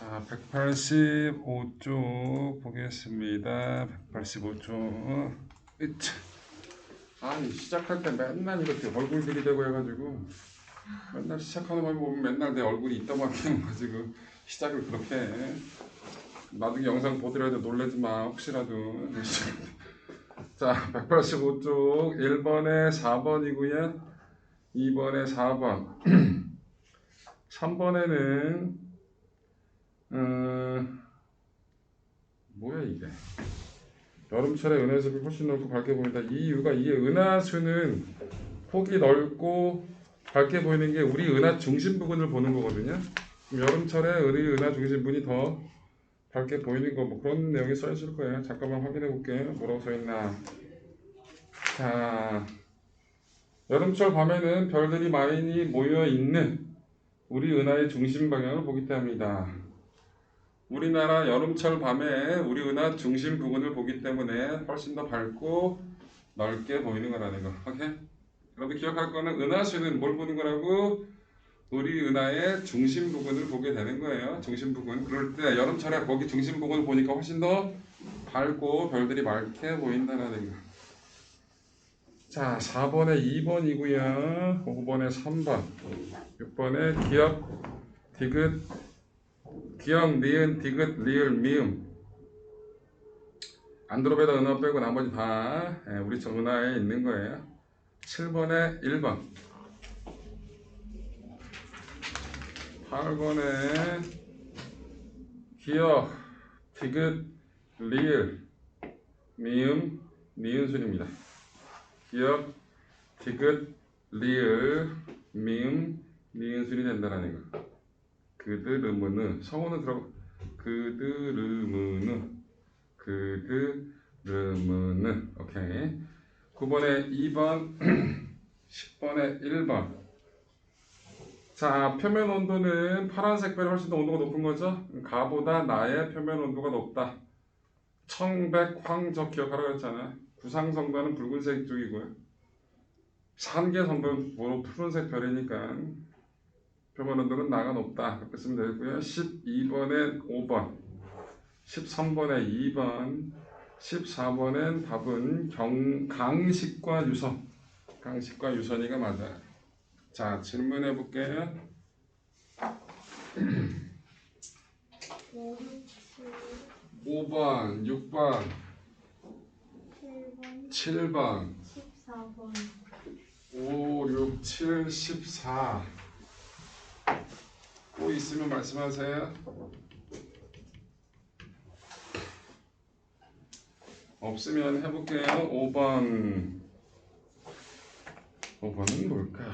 자, 185쪽 보겠습니다. 185쪽. 아니, 시작할 때 맨날 이렇게 얼굴 들이대고 해가지고 맨날 시작하는 거 보면 맨날 내 얼굴이 있다고 하기가지고 시작을 그렇게 해. 나중에 영상 보더라도 놀라지 마, 혹시라도. 자, 185쪽 1번에 4번이고요. 2번에 4번. 3번에는 뭐야 이게? 여름철에 은하수가 훨씬 넓고 밝게 보인다. 이 이유가 이게 은하수는 폭이 넓고 밝게 보이는 게 우리 은하 중심 부분을 보는 거거든요. 여름철에 우리 은하 중심 부분이 더 밝게 보이는 거 뭐 그런 내용이 써 있을 거예요. 잠깐만 확인해 볼게요. 뭐라고 써 있나? 자, 여름철 밤에는 별들이 많이 모여 있는 우리 은하의 중심 방향을 보기 때문이다. 우리나라 여름철 밤에 우리 은하 중심 부분을 보기 때문에 훨씬 더 밝고 넓게 보이는 거라는 거. 오케이? 여러분 기억할 거는 은하수는 뭘 보는 거라고? 우리 은하의 중심 부분을 보게 되는 거예요. 중심 부분. 그럴 때 여름철에 거기 중심 부분을 보니까 훨씬 더 밝고 별들이 맑게 보인다는 거. 자, 4번에 2번이고요. 5번에 3번. 6번에 기역, 디귿, 기역, 니은, 디귿, 리을, 미음. 안드로메다 은하 빼고 나머지 다 우리 저 은하에 있는 거예요. 7번에 1번. 8번에 기역, 디귿, 리을, 미음, 니은순입니다. 기역, 디귿, 리을, 미음, 니은순이 된다는 거. 그드르므는 성어는 들어. 그드르므는 오케이. 9번에 2번 10번에 1번. 자, 표면 온도는 파란색 별이 훨씬 더 온도가 높은 거죠. 가보다 나의 표면 온도가 높다. 청백황적 기억하라고 했잖아. 구상성단은 붉은색 쪽이고요. 산계성단은 푸른색 별이니까 표면 온도는 나가 높다. 그렇게 쓰면 되고요. 12번에 5번, 13번에 2번, 14번엔 답은 강식과 유선. 강식과 유선이가 맞아요. 자, 질문해 볼게요. 5번, 6번, 7번, 14번, 5, 6, 7, 14. 또 있으면 말씀하세요. 없으면 해볼게요. 5번. 5번은 뭘까?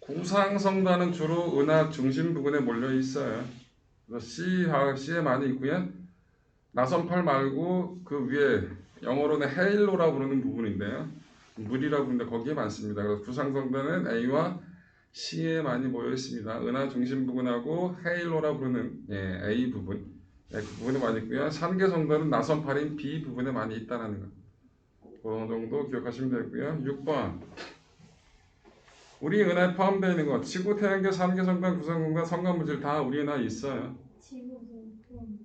구상성단은 주로 은하 중심 부근에 몰려 있어요. C에 많이 있고요. 나선팔 말고 그 위에 영어로는 헤일로라 부르는 부분인데요. 물이라 부르는데 거기에 많습니다. 그래서 구상성단은 A와 C에 많이 모여 있습니다. 은하 중심 부근하고 헤일로라 부르는 A 부분, 그 부분에 많이 있고요. 산계성단은 나선팔인 B 부분에 많이 있다는 거. 그런 정도 기억하시면 되고요. 6번. 우리 은하에 포함되어 있는 것, 지구, 태양계, 산계성단, 구성공간, 성간물질 다 우리 은하에 있어요. 지구도 포함.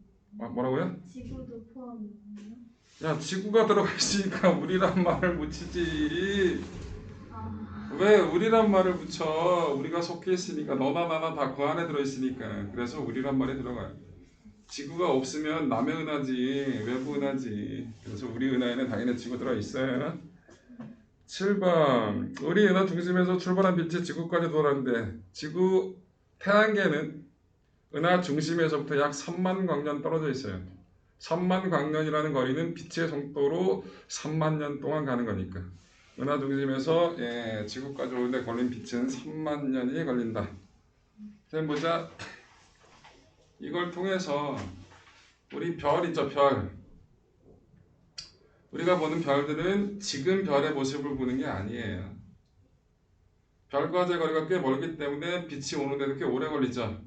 뭐라고요? 지구도 포함이에요? 야, 지구가 들어가 있으니까 우리란 말을 붙이지. 아, 왜 우리란 말을 붙여? 우리가 속해 있으니까 너나 나나 다 그 안에 들어있으니까. 그래서 우리란 말이 들어가요. 지구가 없으면 남의 은하지, 외부 은하지. 그래서 우리 은하에는 당연히 지구 들어있어요. 7번. 우리 은하 중심에서 출발한 빛이 지구까지 돌아오는데 지구 태양계는 은하 중심에서부터 약 3만 광년 떨어져 있어요. 3만 광년이라는 거리는 빛의 속도로 3만 년 동안 가는 거니까 은하 중심에서 지구까지 오는데 걸린 빛은 3만 년이 걸린다. 자, 보자. 이걸 통해서 우리 별 있죠, 별. 우리가 보는 별들은 지금 별의 모습을 보는 게 아니에요. 별과의 거리가 꽤 멀기 때문에 빛이 오는데도 꽤 오래 걸리죠.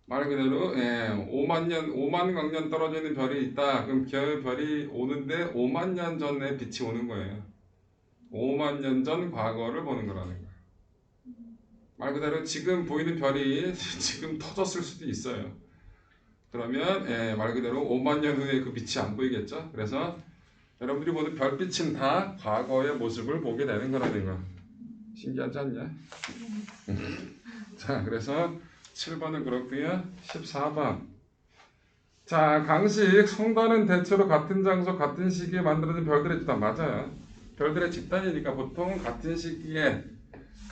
말 그대로 5만 광년 떨어져 있는 별이 있다. 그럼 그 별이 오는데 5만 년 전에 빛이 오는 거예요. 5만 년 전 과거를 보는 거라는 거예요. 말 그대로 지금 보이는 별이 지금 터졌을 수도 있어요. 그러면 말 그대로 5만 년 후에 그 빛이 안 보이겠죠. 그래서 여러분들이 보는 별빛은 다 과거의 모습을 보게 되는 거라는 거. 신기하지 않냐? 자, 그래서 7번은 그렇고요. 14번. 자, 강식 성단은 대체로 같은 장소, 같은 시기에 만들어진 별들의 집단. 맞아요. 별들의 집단이니까 보통 같은 시기에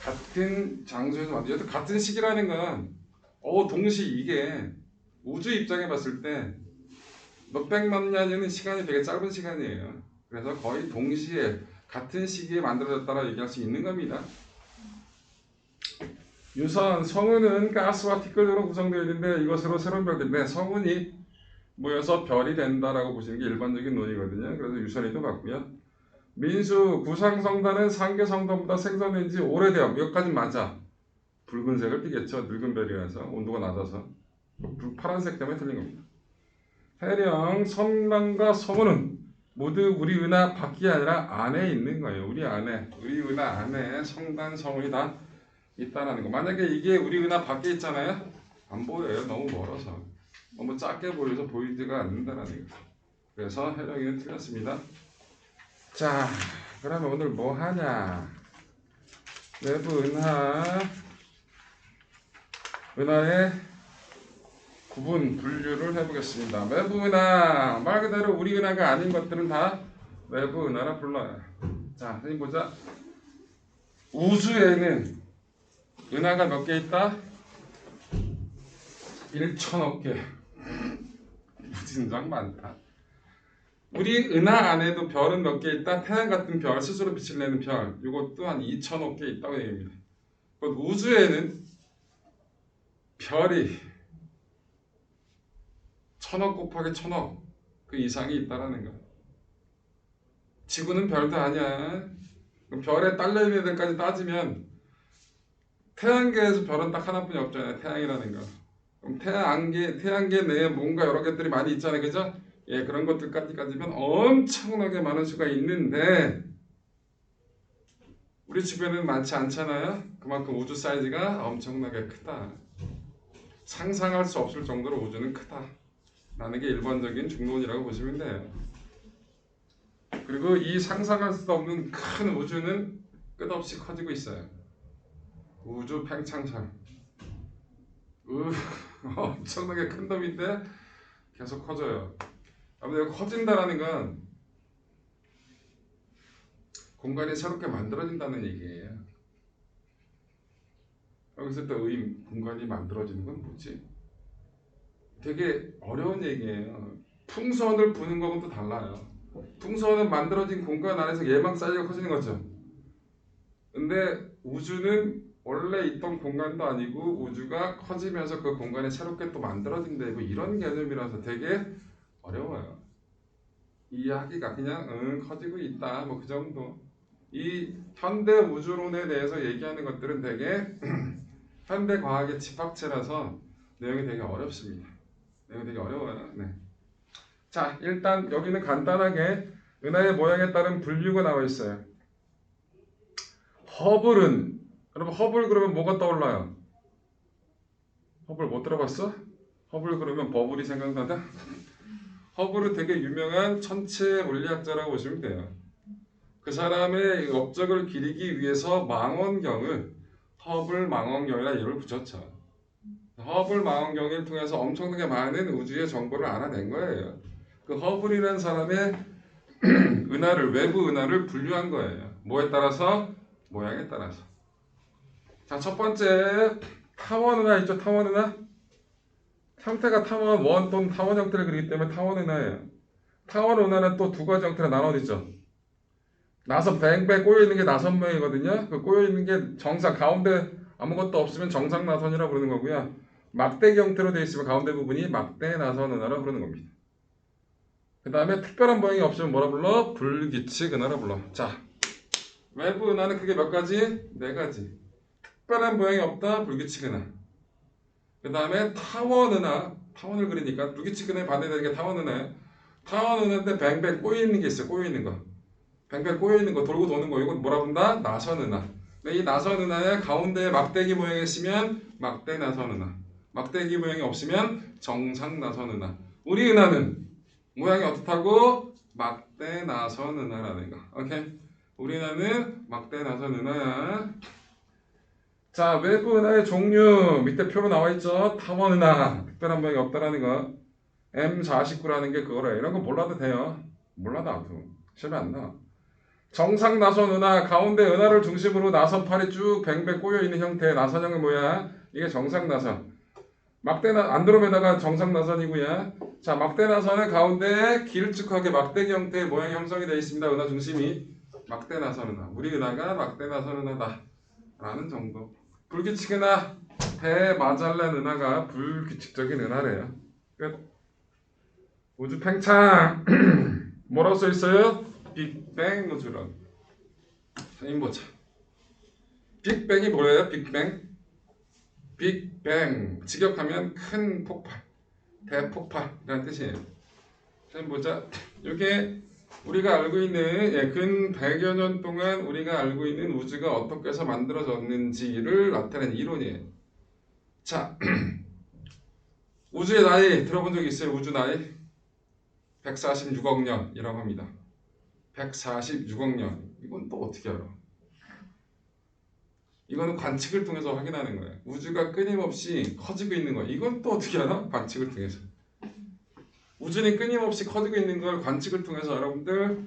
같은 장소에서 만들어요. 같은 시기라는 건 동시 이게 우주 입장에 봤을 때 몇백만 년이면 시간이 되게 짧은 시간이에요. 그래서 거의 동시에 같은 시기에 만들어졌다고 얘기할 수 있는 겁니다. 유선 성운은 가스와 티끌로 구성되어 있는데 이것으로 새로운 별들인데 성운이 모여서 별이 된다라고 보시는 게 일반적인 논의거든요. 그래서 유선이도 맞고요. 민수 구상성단은 상계성단보다 생성된 지 오래돼요. 여기까지 맞아. 붉은색을 띠겠죠. 늙은 별이라서 온도가 낮아서 파란색 때문에 틀린 겁니다. 해령 성단과 성운은 모두 우리 은하 밖이 아니라 안에 있는 거예요. 우리 은하 안에 성단 성운이 다 있다라는 거. 만약에 이게 우리 은하 밖에 있잖아요. 안 보여요. 너무 멀어서. 너무 작게 보여서 보이지가 않는다라는 거. 그래서 해령이는 틀렸습니다. 자, 그러면 오늘 뭐 하냐? 외부 은하의 구분 분류를 해보겠습니다. 외부 은하 말 그대로 우리 은하가 아닌 것들은 다 외부 은하라 불러요. 자, 선생님 보자. 우주에는 은하가 몇 개 있다? 1천억 개. 무진장 많다. 우리 은하 안에도 별은 몇 개 있다? 태양 같은 별, 스스로 빛을 내는 별. 이것도 한 2천억 개 있다고 얘기합니다. 우주에는 별이 1000억 곱하기 1000억 그 이상이 있다라는 거야. 지구는 별도 아니야. 그럼 별에 딸려있는 애들까지 따지면 태양계에서 별은 딱 하나뿐이 없잖아요. 태양이라는 거. 그럼 태양계 내에 뭔가 여러 개들이 많이 있잖아요. 그죠? 예, 그런 것들까지 따지면 엄청나게 많은 수가 있는데 우리 주변에는 많지 않잖아요. 그만큼 우주 사이즈가 엄청나게 크다. 상상할 수 없을 정도로 우주는 크다. 라는 게 일반적인 중론이라고 보시면 돼요. 그리고 이 상상할 수 없는 큰 우주는 끝없이 커지고 있어요. 우주 팽창설. 엄청나게 큰 놈인데 계속 커져요. 아무튼 커진다라는 건 공간이 새롭게 만들어진다는 얘기예요. 여기서 또 공간이 만들어지는 건 뭐지? 되게 어려운 얘기예요. 풍선을 부는 거하고는 또 달라요. 풍선은 만들어진 공간 안에서 예방 사이즈가 커지는 거죠. 근데 우주는 원래 있던 공간도 아니고 우주가 커지면서 그 공간이 새롭게 또 만들어진다고 이런 개념이라서 되게 어려워요. 이해하기가 그냥 커지고 있다 뭐 그 정도. 이 현대 우주론에 대해서 얘기하는 것들은 되게 현대 과학의 집합체라서 내용이 되게 어렵습니다. 내용이 되게 어려워요. 네. 자, 일단 여기는 간단하게 은하의 모양에 따른 분류가 나와 있어요. 허블은 여러분 허블 그러면 뭐가 떠올라요? 허블 못 들어봤어? 허블 그러면 버블이 생각나다? 허블은 되게 유명한 천체 물리학자라고 보시면 돼요. 그 사람의 업적을 기리기 위해서 망원경을 허블 망원경이라는 이름을 붙였죠. 허블 망원경을 통해서 엄청나게 많은 우주의 정보를 알아낸 거예요. 그 허블이라는 사람의 은하를 외부 은하를 분류한 거예요. 뭐에 따라서? 모양에 따라서. 자, 첫 번째 타원 은하 있죠? 타원 은하. 형태가 타원 원 또는 타원 형태를 그리기 때문에 타원 은하예요. 타원 은하는 또 두 가지 형태로 나눠지죠. 나선 뱅뱅 꼬여 있는 게 나선 모양이거든요. 그 꼬여 있는 게 정상 가운데 아무것도 없으면 정상 나선이라고 부르는 거고요. 막대기 형태로 되어 있으면 가운데 부분이 막대 나선 은하라고 부르는 겁니다. 그 다음에 특별한 모양이 없으면 뭐라 불러? 불규칙 은하라 불러. 자, 외부 은하는 크게 몇 가지? 네 가지. 특별한 모양이 없다? 불규칙 은하. 그 다음에 타원 은하. 타원을 그리니까 불규칙 은하에 반대되는 게 타원 은하예요. 타원 은하인데 뱅뱅 꼬여 있는 게 있어요. 꼬여 있는 거. 뱅뱅 꼬여 있는 거 돌고 도는 거 이건 뭐라 부른다? 나선 은하. 네, 이 나선 은하의 가운데에 막대기 모양이 있으면 막대 나선 은하, 막대기 모양이 없으면 정상 나선 은하. 우리 은하는 모양이 어떻다고? 막대 나선 은하라는 거. 오케이? 우리 은하는 막대 나선 은하야. 자, 외부 은하의 종류 밑에 표로 나와 있죠. 탐원 은하 특별한 모양이 없다라는 거. M49라는 게 그거래. 이런 거 몰라도 돼요. 몰라도 안 돼. 시험에 안 나와. 정상 나선 은하 가운데 은하를 중심으로 나선팔이 쭉 뱅뱅 꼬여 있는 형태의 나선형의 모양. 이게 정상 나선. 막대나 안드로메다가 정상 나선이고요. 자, 막대 나선의 가운데 길쭉하게 막대기 형태의 모양이 형성이 되어 있습니다. 은하 중심이 막대 나선 은하. 우리 은하가 막대 나선 은하다라는 정도. 불규칙 은하 대마잘렌 은하가 불규칙적인 은하래요. 끝. 우주 팽창 뭐라고 써 있어요? 빅뱅 우주론. 선생님 보자. 빅뱅이 뭐예요? 빅뱅. 빅뱅 직역하면 큰 폭발, 대폭발이라는 뜻이에요. 선생님 보자. 이게 우리가 알고 있는 근 100여 년 동안 우리가 알고 있는 우주가 어떻게 해서 만들어졌는지를 나타낸 이론이에요. 자, 우주의 나이 들어본 적 있어요? 우주 나이 146억 년이라고 합니다. 146억 년. 이건 또 어떻게 알아? 이거는 관측을 통해서 확인하는 거예요. 우주가 끊임없이 커지고 있는 거예요. 이건 또 어떻게 알아? 관측을 통해서. 우주는 끊임없이 커지고 있는 걸 관측을 통해서 여러분들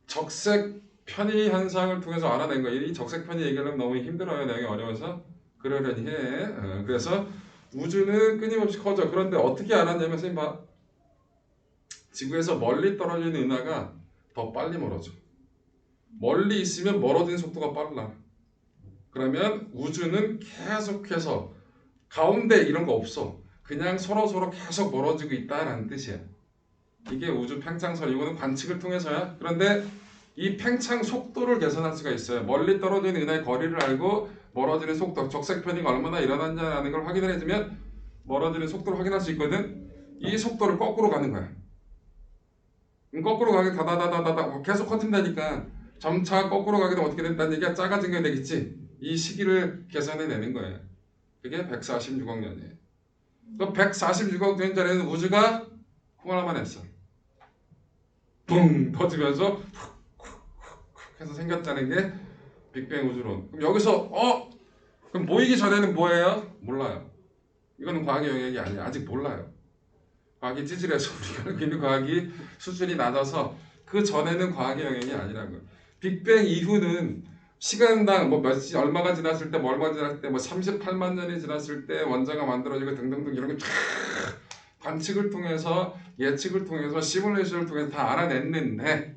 적색 편의 현상을 통해서 알아낸 거예요. 이 적색 편의 얘기하려면 너무 힘들어요. 내용이 어려워서 그러려니 해. 그래서 우주는 끊임없이 커져. 그런데 어떻게 알았냐면 선생님 봐. 지구에서 멀리 떨어지는 은하가 더 빨리 멀어져. 멀리 있으면 멀어지는 속도가 빨라. 그러면 우주는 계속해서 가운데 이런 거 없어. 그냥 서로 계속 멀어지고 있다라는 뜻이야. 이게 우주 팽창설. 이거는 관측을 통해서야. 그런데 이 팽창 속도를 계산할 수가 있어요. 멀리 떨어지는 은하의 거리를 알고 멀어지는 속도, 적색 편이가 얼마나 일어났냐는 걸 확인을 해주면 멀어지는 속도를 확인할 수 있거든. 이 속도를 거꾸로 가는 거야. 거꾸로 가게 다다다다다 계속 커진다니까 점차 거꾸로 가게 되면 어떻게 된다는 얘기가 작아진 게 되겠지. 이 시기를 계산해내는 거예요. 그게 146억 년이에요. 그 146억 년 전에는 우주가 콩알만 했어. 붕 터지면서 훅 해서 생겼다는 게 빅뱅 우주론. 그럼 여기서 그럼 모이기 전에는 뭐예요? 몰라요. 이거는 과학의 영역이 아니야. 아직 몰라요. 과학이 찌질해서 우리가 알고 있는 과학이 수준이 낮아서 그 전에는 과학의 영역이 아니라는 거예요. 빅뱅 이후는 시간당 얼마가 지났을 때, 얼마 지났을 때, 38만 년이 지났을 때 원자가 만들어지고 등등등 이런 거 쫙 관측을 통해서 예측을 통해서 시뮬레이션을 통해서 다 알아냈는데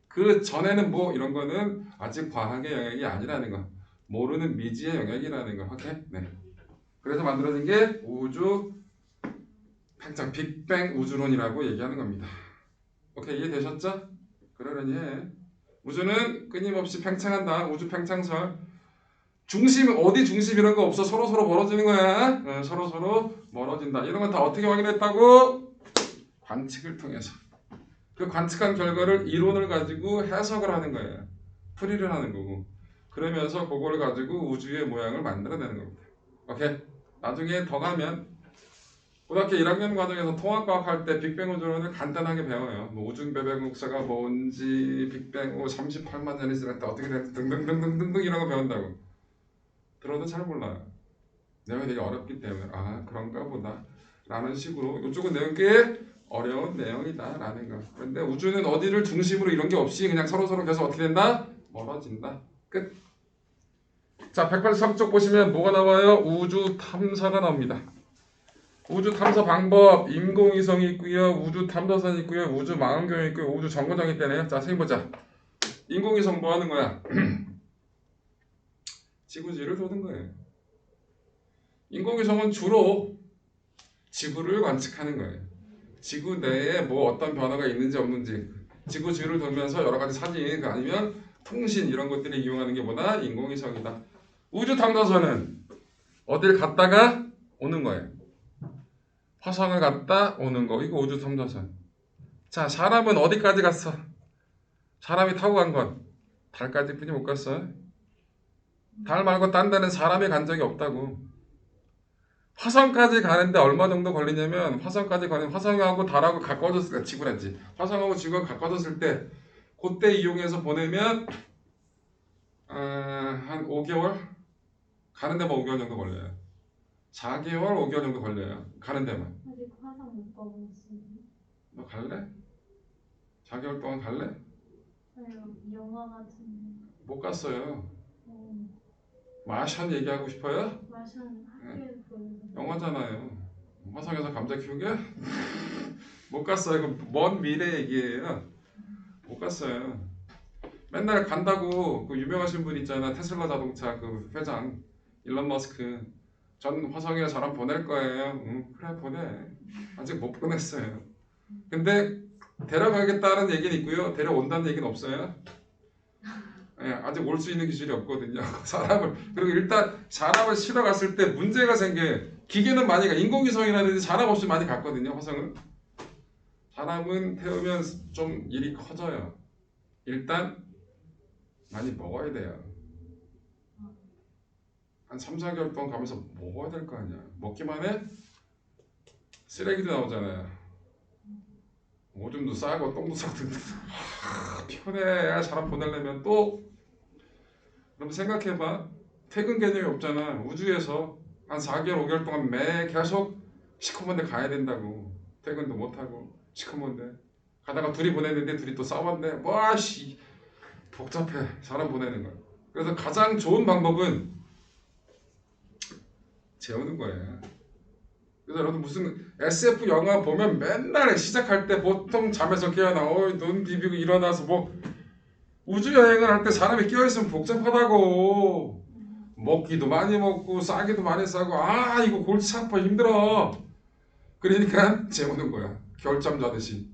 그 전에는 이런 거는 아직 과학의 영역이 아니라는 거. 모르는 미지의 영역이라는 거. 오케이? 네. 그래서 만들어진 게 우주 팽창 빅뱅 우주론이라고 얘기하는 겁니다. 오케이, 이해되셨죠? 그러려니 해. 우주는 끊임없이 팽창한다. 우주 팽창설. 중심 어디 중심 이런 거 없어. 서로 멀어지는 거야. 서로 멀어진다. 이런 건 다 어떻게 확인했다고? 관측을 통해서. 그 관측한 결과를 이론을 가지고 해석을 하는 거예요. 풀이를 하는 거고. 그러면서 그걸 가지고 우주의 모양을 만들어내는 겁니다. 오케이. 나중에 더 가면 고등학교 1학년 과정에서 통합과학 할 때 빅뱅 우주론을 간단하게 배워요. 우중배배국사가 뭔지, 빅뱅 후 38만 년이 지났다 어떻게 됐는지 등등등등등 이런 거 배운다고. 들어도 잘 몰라요. 내용이 되게 어렵기 때문에 그런가 보다 라는 식으로 이쪽은 내용 꽤 어려운 내용이다 라는 거. 그런데 우주는 어디를 중심으로 이런 게 없이 그냥 서로 계속 어떻게 된다? 멀어진다. 끝. 자, 183쪽 보시면 뭐가 나와요? 우주 탐사가 나옵니다. 우주 탐사 방법, 인공위성이 있고요, 우주 탐사선이 있고요, 우주 망원경이 있고요, 우주 정거장이 있다네요. 자, 선생님 보자. 인공위성 뭐 하는 거야? 지구지를 도는 거예요. 인공위성은 주로 지구를 관측하는 거예요. 지구 내에 어떤 변화가 있는지 없는지, 지구지를 돌면서 여러 가지 사진, 아니면 통신 이런 것들을 이용하는 게 뭐다? 인공위성이다. 우주 탐사선은 어딜 갔다가 오는 거예요. 화성을 갔다 오는 거. 이거 우주 탐사선. 자, 사람은 어디까지 갔어? 사람이 타고 간 건 달까지 뿐이 못 갔어. 달 말고 딴 데는 사람이 간 적이 없다고. 화성까지 가는데 얼마 정도 걸리냐면 화성까지 가는 화성하고 달하고 가까워졌을 때 지구란지 화성하고 지구가 가까워졌을 때 그때 이용해서 보내면 한 5개월 가는 데만 5개월 정도 걸려요. 4개월 5개월 정도 걸려요. 가는 데만. 아직 화상 못 가봤어요. 너 갈래? 4개월 동안 갈래? 아니요, 영화 같은데. 못 갔어요. 어, 마션 얘기하고 싶어요? 마션 학교에서 보여서. 영화잖아요. 화성에서 감자 키우게? 못 갔어요. 이거 먼 미래 얘기예요. 못 갔어요. 맨날 간다고 그 유명하신 분 있잖아. 테슬라 자동차 그 회장 일론 머스크. 전 화성에 사람 보낼 거예요. 응, 그래 보내. 아직 못 보냈어요. 근데 데려가겠다는 얘기는 있고요. 데려온다는 얘기는 없어요. 예, 아직 올 수 있는 기술이 없거든요. 사람을 그리고 일단 사람을 실어 갔을 때 문제가 생겨요. 기계는 많이 가. 인공위성이라든지 사람 없이 많이 갔거든요. 화성은. 사람은 태우면 좀 일이 커져요. 일단 많이 먹어야 돼요. 한 3, 4개월 동안 가면서 먹어야 될 거 아니야. 먹기만 해? 쓰레기도 나오잖아요. 오줌도 싸고 똥도 싸고 피곤해. 사람 보내려면 또 그럼 생각해봐. 퇴근 개념이 없잖아. 우주에서 한 4개월, 5개월 동안 매 계속 시커먼 데 가야 된다고. 퇴근도 못하고 시커먼 데 가다가 둘이 보내는데 둘이 또 싸웠네. 와씨 복잡해. 사람 보내는 거. 그래서 가장 좋은 방법은 재우는 거예요. 그래서 여러분 무슨 SF 영화 보면 맨날 시작할 때 보통 잠에서 깨어나 눈 비비고 일어나서 뭐 우주 여행을 할 때 사람이 끼어있으면 복잡하다고. 먹기도 많이 먹고 싸기도 많이 싸고 이거 골치 아파 힘들어. 그러니까 재우는 거야. 겨울잠 자듯이.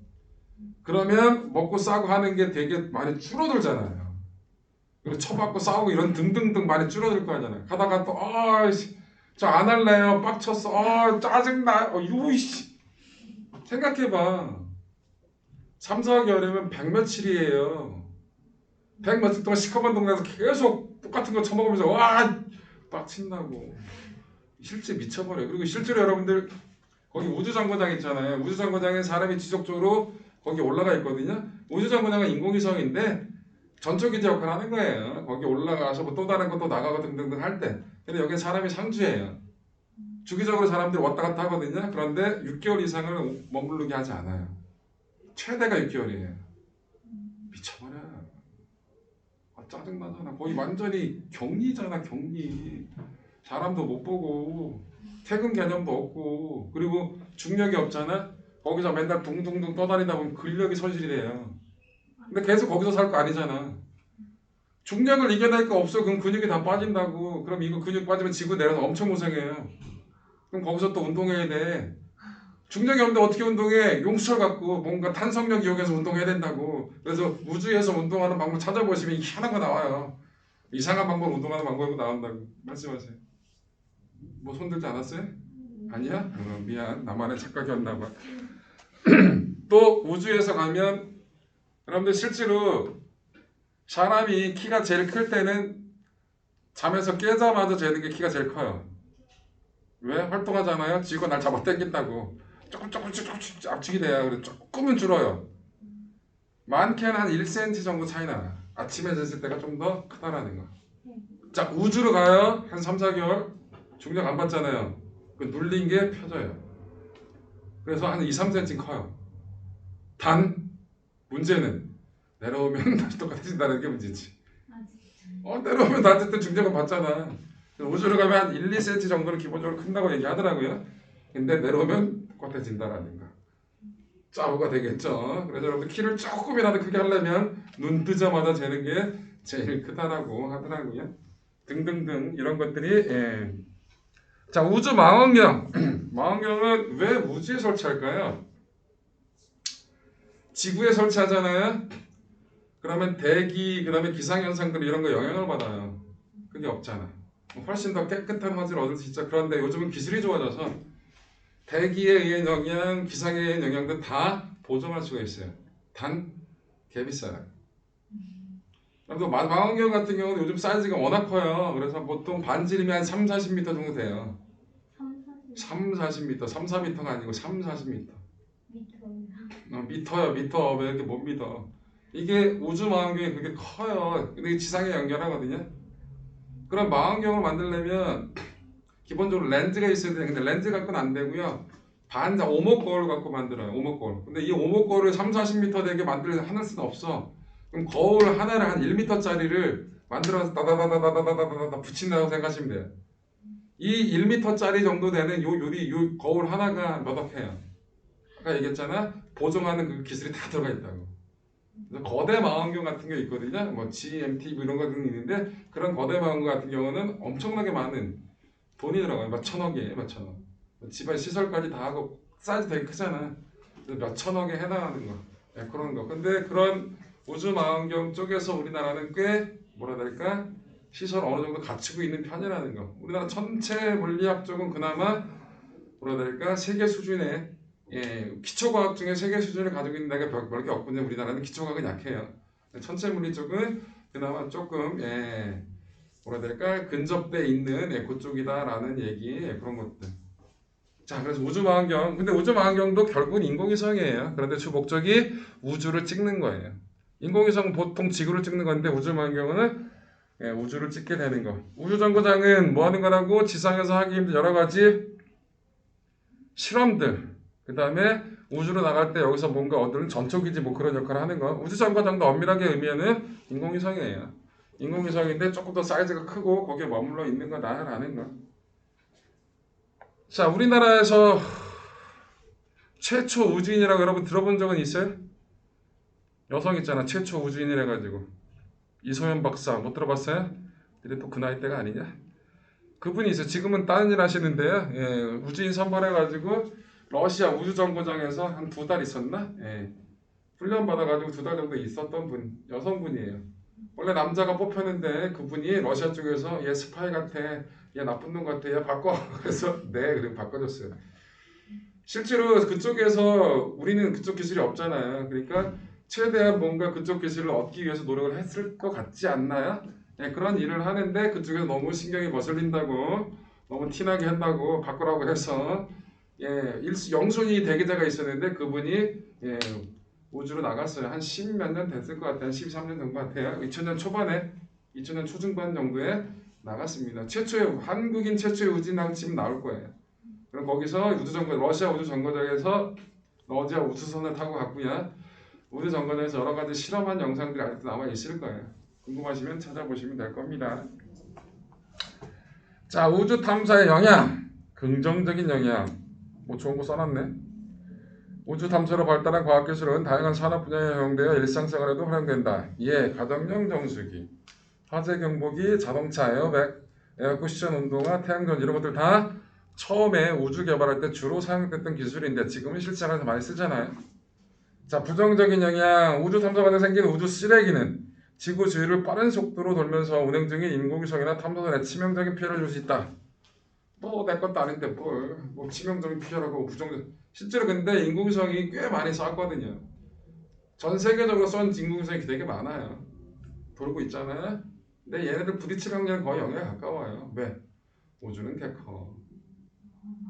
그러면 먹고 싸고 하는 게 되게 많이 줄어들잖아요. 그리고 쳐받고 싸우고 이런 등등등 많이 줄어들 거 아니잖아요. 가다가 또 저 안 할래요. 빡쳤어. 짜증나. 이씨. 생각해봐. 3, 4개월이면 100 며칠이에요. 100 며칠 동안 시커먼 동네에서 계속 똑같은 거 처먹으면서 빡친다고. 실제 미쳐버려요. 그리고 실제로 여러분들 거기 우주정거장 있잖아요. 우주정거장에 사람이 지속적으로 거기 올라가 있거든요. 우주정거장은 인공위성인데 전초기지 역할을 하는 거예요. 거기 올라가서 뭐 또 다른 거 또 나가고 등등등 할 때. 근데 여기 사람이 상주예요. 주기적으로 사람들이 왔다 갔다 하거든요. 그런데 6개월 이상을 머무르게 하지 않아요. 최대가 6개월이에요. 미쳐버려요. 짜증나잖아. 거의 완전히 격리잖아, 격리. 사람도 못 보고 퇴근 개념도 없고 그리고 중력이 없잖아. 거기서 맨날 둥둥둥 떠다니다 보면 근력이 손실이 돼요. 근데 계속 거기서 살 거 아니잖아. 중력을 이겨낼 거 없어. 그럼 근육이 다 빠진다고. 그럼 이거 근육 빠지면 지구 내려서 엄청 고생해요. 그럼 거기서 또 운동해야 돼. 중력이 없는데 어떻게 운동해? 용수철 갖고 뭔가 탄성력 이용해서 운동해야 된다고. 그래서 우주에서 운동하는 방법 찾아보시면 희한한 거 나와요. 이상한 방법 운동하는 방법이 나온다고. 말씀하세요. 뭐 손들지 않았어요? 아니야? 미안. 나만의 착각이었나 봐. 또 우주에서 가면 여러분들 실제로 사람이 키가 제일 클 때는 잠에서 깨자마자 재는 게 키가 제일 커요. 왜? 활동하잖아요. 지구가 날 잡아 당긴다고. 조금씩 압축이 돼요. 그래서 조금은 줄어요. 많게는 한 1cm 정도 차이 나요. 아침에 쟀을 때가 좀 더 크다라는 거. 자, 우주로 가요. 한 3, 4개월. 중력 안 받잖아요. 그 눌린 게 펴져요. 그래서 한 2, 3cm 커요. 단 문제는 내려오면 다시 똑같아진다는 게 문제지. 내려오면 나한테 중력을 받잖아. 우주로 가면 한 1, 2cm 정도는 기본적으로 큰다고 얘기하더라고요. 근데 내려오면 똑같아진다라는 거. 짜오가 되겠죠. 그래서 여러분들 키를 조금이라도 크게 하려면 눈 뜨자마자 재는 게 제일 크다라고 하더라고요. 등등등 이런 것들이 자, 우주 망원경. 망원경은 왜 우주에 설치할까요? 지구에 설치하잖아요. 그러면 대기, 그 다음에 기상현상들 이런 거 영향을 받아요. 그게 없잖아. 훨씬 더 깨끗한 화질을 얻을 수 있죠. 그런데 요즘은 기술이 좋아져서 대기에 의한 영향, 기상에 의한 영향도 다 보정할 수가 있어요. 단 개비싸요. 그래서 망원경 같은 경우는 요즘 사이즈가 워낙 커요. 그래서 보통 반지름이 한 3, 40m 정도 돼요. 3, 40 3, 40m, 3, 4m가 아니고 3, 40m. 미터예요. 미터야, 미터. 왜 이렇게 못 믿어? 이게 우주 망원경이 그렇게 커요. 근데 이게 지상에 연결하거든요. 그럼 망원경을 만들려면 기본적으로 렌즈가 있어야 되는데 렌즈 갖고는 안 되고요. 반자 오목 거울 갖고 만들어요. 오목 거울. 근데 이 오목 거울을 3, 40m 되게 만들 수는 없어. 그럼 거울 하나를 한 1m짜리를 만들어서 다다다다다다다다 붙인다고 생각하시면 돼요. 이 1m짜리 정도 되는 요 거울 하나가 몇 억해요. 아까 얘기했잖아. 보정하는 그 기술이 다 들어가 있다고. 그래서 거대 망원경 같은 게 있거든요. 뭐 GMT 이런 거 있는데 그런 거대 망원경 같은 경우는 엄청나게 많은 돈이 들어가요. 몇 천억이에요. 몇 천억. 집안 시설까지 다 하고 사이즈 되게 크잖아. 그래서 몇 천억에 해당하는 거. 네, 그런 거. 근데 그런 우주 망원경 쪽에서 우리나라는 꽤 뭐라 해야 될까? 시설 어느 정도 갖추고 있는 편이라는 거. 우리나라 전체 물리학 쪽은 그나마 뭐라 해야 될까? 세계 수준의 기초과학 중에 세계 수준을 가지고 있는 데가 몇 개 없군요. 우리나라는 기초과학은 약해요. 전체 물리 쪽은 그나마 조금 뭐라 해야 될까? 근접돼 있는 그쪽이다라는 얘기 그런 것들. 자, 그래서 우주망원경. 근데 우주망원경도 결국은 인공위성이에요. 그런데 주 목적이 우주를 찍는 거예요. 인공위성은 보통 지구를 찍는 건데 우주망원경은 우주를 찍게 되는 거. 우주정거장은 뭐 하는 거라고? 지상에서 하기 힘든 여러 가지 실험들. 그 다음에 우주로 나갈 때 여기서 뭔가 얻는 전초기지 뭐 그런 역할을 하는 거. 우주정거장도 엄밀하게 의미하는 인공위성이에요. 인공위성인데 조금 더 사이즈가 크고 거기에 머물러 있는 거다라는 거. 자, 우리나라에서 최초 우주인이라고 여러분 들어본 적은 있어요? 여성 있잖아. 최초 우주인이라 가지고 이소연 박사 못 들어봤어요? 근데 또 그 나이 때가 아니냐? 그분이 있어요. 지금은 다른 일 하시는데요. 우주인 선발해가지고 러시아 우주정거장에서 한 2달 있었나? 훈련 받아가지고 2달 정도 있었던 분, 여성분이에요. 원래 남자가 뽑혔는데 그분이 러시아 쪽에서 얘 스파이 같아, 얘 나쁜 놈 같아, 얘 바꿔. 그래서 네, 그리고 바꿔줬어요. 실제로 그쪽에서 우리는 그쪽 기술이 없잖아요. 그러니까 최대한 뭔가 그쪽 기술을 얻기 위해서 노력을 했을 것 같지 않나요? 그런 일을 하는데 그쪽에서 너무 신경이 거슬린다고 너무 티나게 한다고 바꾸라고 해서 영순위 대기자가 있었는데 그분이 우주로 나갔어요. 한 10몇 년 됐을 것 같아요. 한 13년 된 것 같아요. 2000년 초반에 2000년 초중반 정도에 나갔습니다. 한국인 최초의 우주인하고 지금 나올 거예요. 그럼 거기서 러시아 우주정거장에서 러시아 우주선을 타고 갔고요. 우주정거장에서 여러 가지 실험한 영상들이 아직도 남아 있을 거예요. 궁금하시면 찾아보시면 될 겁니다. 자, 우주 탐사의 영향, 긍정적인 영향. 뭐 좋은 거 써놨네. 우주 탐사로 발달한 과학기술은 다양한 산업 분야에 활용되어 일상생활에도 활용된다. 가정용 정수기, 화재 경보기, 자동차 에어백, 에어쿠션 운동화, 태양전 이런 것들 다 처음에 우주 개발할 때 주로 사용됐던 기술인데 지금은 실생활에서 많이 쓰잖아요. 자, 부정적인 영향. 우주 탐사관에 생긴 우주 쓰레기는 지구 주위를 빠른 속도로 돌면서 운행 중인 인공위성이나 탐사선에 치명적인 피해를 줄 수 있다. 뭐 내 것도 아닌데 뭐 치명적인 피해라고 부정적. 실제로 근데 인공위성이 꽤 많이 쐈거든요. 전 세계적으로 쏜 인공위성이 되게 많아요. 돌고 있잖아요. 근데 얘네들 부딪힐 확률은 거의 0에 가까워요. 왜? 우주는 개 커.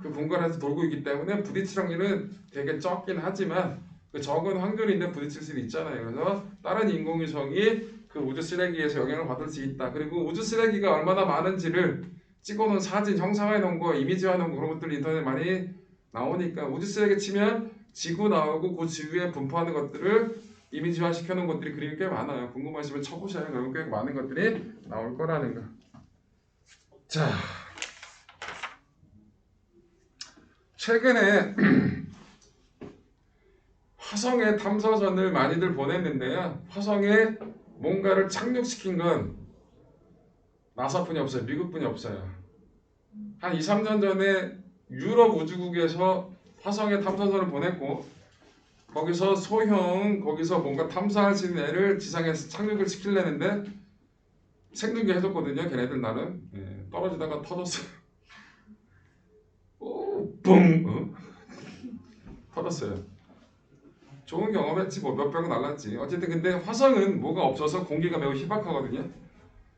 그 공간에서 돌고 있기 때문에 부딪힐 확률은 되게 적긴 하지만 그 적은 확률인데 부딪힐 수 있잖아요. 그래서 다른 인공위성이 그 우주 쓰레기에서 영향을 받을 수 있다. 그리고 우주 쓰레기가 얼마나 많은지를 찍어놓은 사진, 형상화해 놓은 거, 이미지화 놓은 거 그런 것들 인터넷에 많이 나오니까 우주 쓰레기 치면 지구 나오고 그 주위에 분포하는 것들을 이미지화 시켜놓은 것들이 그림이 꽤 많아요. 궁금하시면 쳐보셔요. 그러면 꽤 많은 것들이 나올 거라는 거. 자, 최근에 화성에 탐사선을 많이들 보냈는데요. 화성에 뭔가를 착륙시킨 건 나사뿐이 없어요. 미국뿐이 없어요. 한 2, 3년 전에 유럽 우주국에서 화성에 탐사선을 보냈고 거기서 거기서 뭔가 탐사할 수 있는 애를 지상에서 착륙을 시키려는데 생중계 해줬거든요. 걔네들 나름. 떨어지다가 터졌어요. 뿡! 터졌어요. 좋은 경험했지 뭐 몇 병은 날랐지. 어쨌든 근데 화성은 뭐가 없어서 공기가 매우 희박하거든요.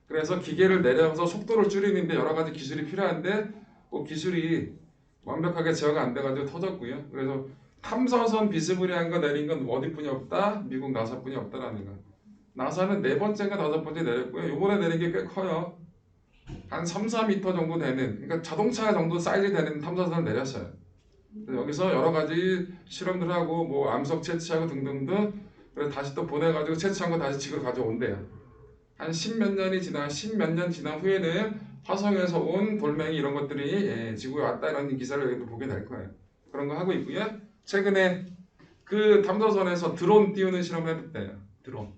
그래서 기계를 내려서 속도를 줄이는데 여러 가지 기술이 필요한데 그 기술이 완벽하게 제어가 안 돼가지고 터졌고요. 그래서 탐사선 비스무리한 거 내린 건 어디뿐이 없다? 미국 나사뿐이 없다라는 거. 나사는 네 번째인가 다섯 번째 내렸고요. 요번에 내린 게 꽤 커요. 한 3, 4m 정도 되는, 그러니까 자동차 정도 사이즈 되는 탐사선을 내렸어요. 여기서 여러 가지 실험들 하고 뭐 암석 채취하고 등등등. 그래서 다시 또 보내가지고 채취한 거 다시 지구로 가져온대요. 한 십몇 년이 지나 십몇 년 지난 후에는 화성에서 온 돌멩이 이런 것들이 지구에 왔다라는 기사를 여기도 보게 될 거예요. 그런 거 하고 있고요. 최근에 그 탐사선에서 드론 띄우는 실험을 해봤대요. 드론.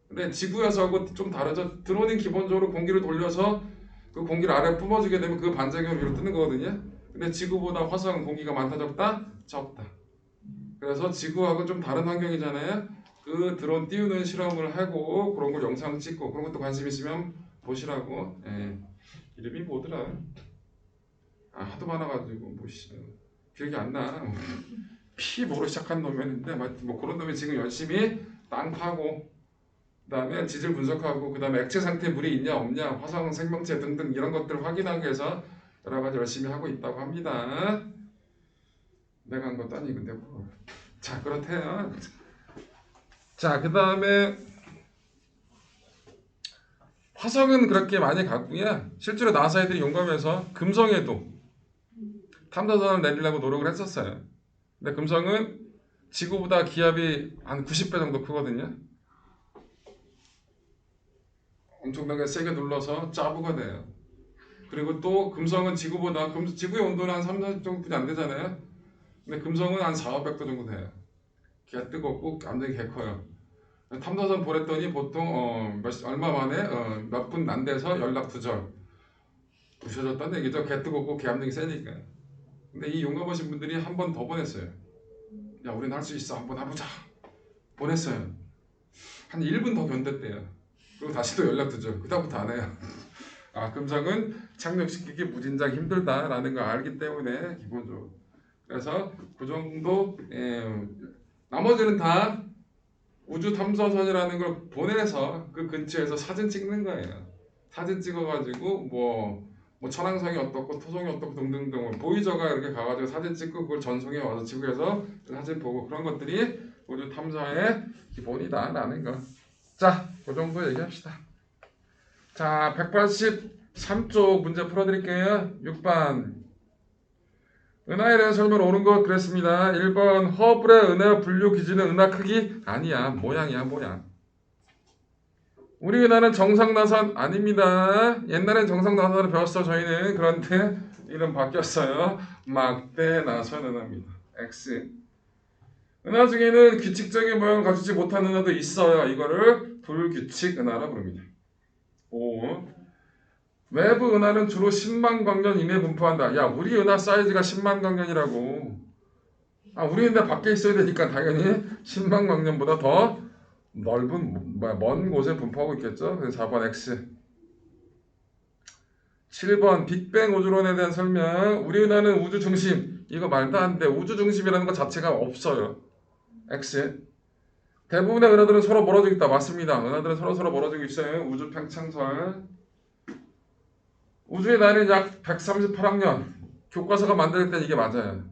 근데 지구에서하고 좀 다르죠. 드론은 기본적으로 공기를 돌려서 그 공기를 아래 뿜어주게 되면 그 반작용을 위로 뜨는 거거든요. 근데 지구보다 화성은 공기가 많다 적다? 적다. 그래서 지구하고 좀 다른 환경이잖아요. 그 드론 띄우는 실험을 하고 그런 걸 영상 찍고 그런 것도 관심 있으면 보시라고. 이름이 뭐더라? 하도 많아가지고 기억이 안 나. 피 뭐로 시작한 놈이었는데 뭐 그런 놈이 지금 열심히 땅 파고 그다음에 지질 분석하고 그다음에 액체 상태 물이 있냐 없냐 화성 생명체 등등 이런 것들을 확인하기 위해서 여러 가지 열심히 하고 있다고 합니다. 내가 한 것도 아니고 근데 뭐. 자 그렇대요. 자 그다음에 화성은 그렇게 많이 갔고요. 실제로 나사 애들이 용감해서 금성에도 탐사선을 내리려고 노력을 했었어요. 근데 금성은 지구보다 기압이 한 90배 정도 크거든요. 엄청나게 세게 눌러서 짜부가 돼요. 그리고 또 금성은 지구보다 지구의 온도는 한 3, 40 정도뿐이 안 되잖아요. 근데 금성은 한 4, 500도 정도 돼요. 개 뜨겁고 완전히 개 커요. 탐사선 보냈더니 보통 얼마 만에 몇 분 안 돼서 연락 두절 부셔졌다는 얘기죠. 개 뜨겁고 개 압력이 세니까. 근데 이 용감하신 분들이 한 번 더 보냈어요. 야 우린 할 수 있어 한번 해보자 보냈어요. 한 1분 더 견뎠대요. 그리고 다시 또 연락 두절. 그다음부터 안 해요. 금성은 착륙시키기 무진장 힘들다라는 걸 알기 때문에 기본적으로. 그래서 그 정도 나머지는 다 우주 탐사선이라는 걸 보내서 그 근처에서 사진 찍는 거예요. 사진 찍어가지고 뭐 천왕성이 어떻고 토성이 어떻고 등등등 보이저가 이렇게 가가지고 사진 찍고 그걸 전송해 와서 지구에서 사진 보고 그런 것들이 우주 탐사의 기본이다라는 거. 자, 그 정도 얘기합시다. 자, 183쪽 문제 풀어드릴게요. 6번. 은하에 대한 설명 옳은 것 그랬습니다. 1번 허블의 은하 분류 기준은 은하 크기? 아니야. 모양이야 모양. 우리 은하는 정상나선 아닙니다. 옛날엔 정상나선을 배웠어 저희는. 그런데 이름 바뀌었어요. 막대나선 은하입니다. X. 은하 중에는 규칙적인 모양을 갖추지 못한 은하도 있어요. 이거를 불규칙 은하라고 부릅니다. 5. 외부 은하는 주로 10만 광년 이내에 분포한다. 야 우리 은하 사이즈가 10만 광년이라고. 우리 은하 밖에 있어야 되니까 당연히 10만 광년보다 더 넓은 먼 곳에 분포하고 있겠죠. 그래서 4번 X. 7번 빅뱅 우주론에 대한 설명. 우리 은하는 우주 중심. 이거 말도 안 돼. 우주 중심이라는 것 자체가 없어요. X. 대부분의 은하들은 서로 멀어지고 있다. 맞습니다. 은하들은 서로 멀어지고 있어요. 우주 팽창설. 우주의 나이는 약 138억 년. 교과서가 만들 때 이게 맞아요.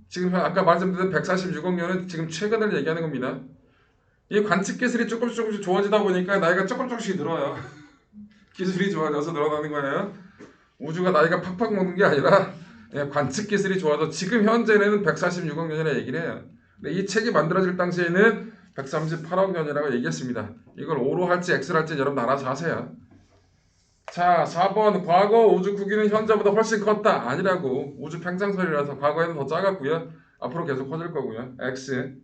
지금 아까 말씀드린 146억 년은 지금 최근을 얘기하는 겁니다. 이 관측 기술이 조금씩 좋아지다 보니까 나이가 조금씩 늘어요. 기술이 좋아져서 늘어나는 거예요. 우주가 나이가 팍팍 먹는 게 아니라 관측 기술이 좋아서 지금 현재는 146억 년이라 얘기를 해요. 근데 이 책이 만들어질 당시에는 138억 년이라고 얘기했습니다. 이걸 O로 할지 X로 할지 여러분 알아서 하세요. 자, 4번 과거 우주 크기는 현재보다 훨씬 컸다. 아니라고. 우주 팽창설이라서 과거에는 더 작았고요. 앞으로 계속 커질 거고요. X.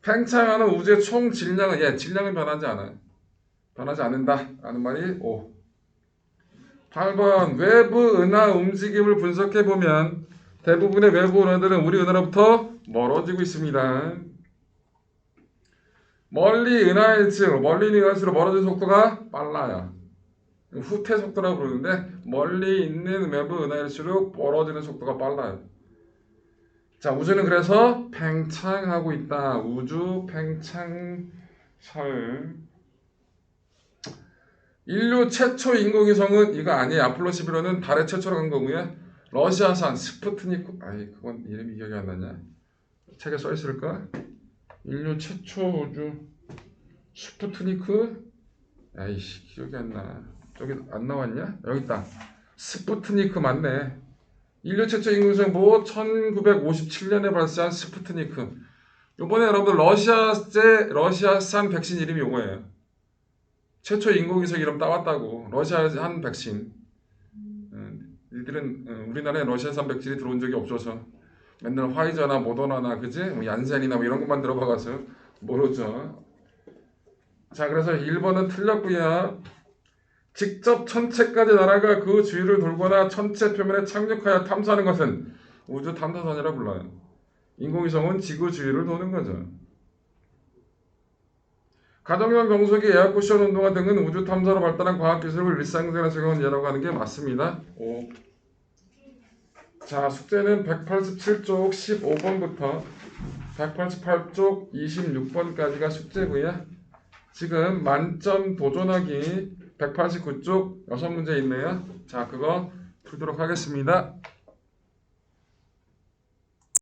팽창하는 우주의 총 질량은 질량은 변하지 않아요. 변하지 않는다 라는 말이 O. 8번 외부 은하 움직임을 분석해보면 대부분의 외부 은하들은 우리 은하로부터 멀어지고 있습니다. 멀리 있는 은하일수록 멀어지는 속도가 빨라요. 후퇴 속도라고 부르는데 멀리 있는 외부 은하일수록 멀어지는 속도가 빨라요. 자, 우주는 그래서 팽창하고 있다. 우주 팽창설. 인류 최초 인공위성은 이거 아니에요. 아폴로 11호는 달에 최초로 간 거고요. 러시아산 스푸트니크. 아이, 그건 이름이 기억이 안 나냐? 책에 써 있을까? 인류 최초 우주 스푸트니크. 아이씨, 기억이 안 나. 저기 안 나왔냐? 여기 있다. 스푸트니크 맞네. 인류 최초 인공위성 뭐 1957년에 발사한 스푸트니크. 요번에 여러분들 러시아산 백신 이름이 요거예요. 최초 인공위성 이름 따왔다고. 러시아산 백신. 이들은 우리나라에 러시아산 백신이 들어온 적이 없어서 맨날 화이자나 모더나나 그지? 뭐 얀센이나 뭐 이런 것만 들어봐가서 모르죠. 자, 그래서 1번은 틀렸고요. 직접 천체까지 날아가 그 주위를 돌거나 천체 표면에 착륙하여 탐사하는 것은 우주 탐사선이라 불러요. 인공위성은 지구 주위를 도는 거죠. 가정용 경소기, 에어 쿠션 운동화 등은 우주 탐사로 발달한 과학 기술을 일상생활에 적용한 예라고 하는 게 맞습니다. 5. 자, 숙제는 187쪽 15번부터 188쪽 26번까지가 숙제고요. 지금 만점 도전하기 189쪽 6문제 있네요. 자, 그거 풀도록 하겠습니다.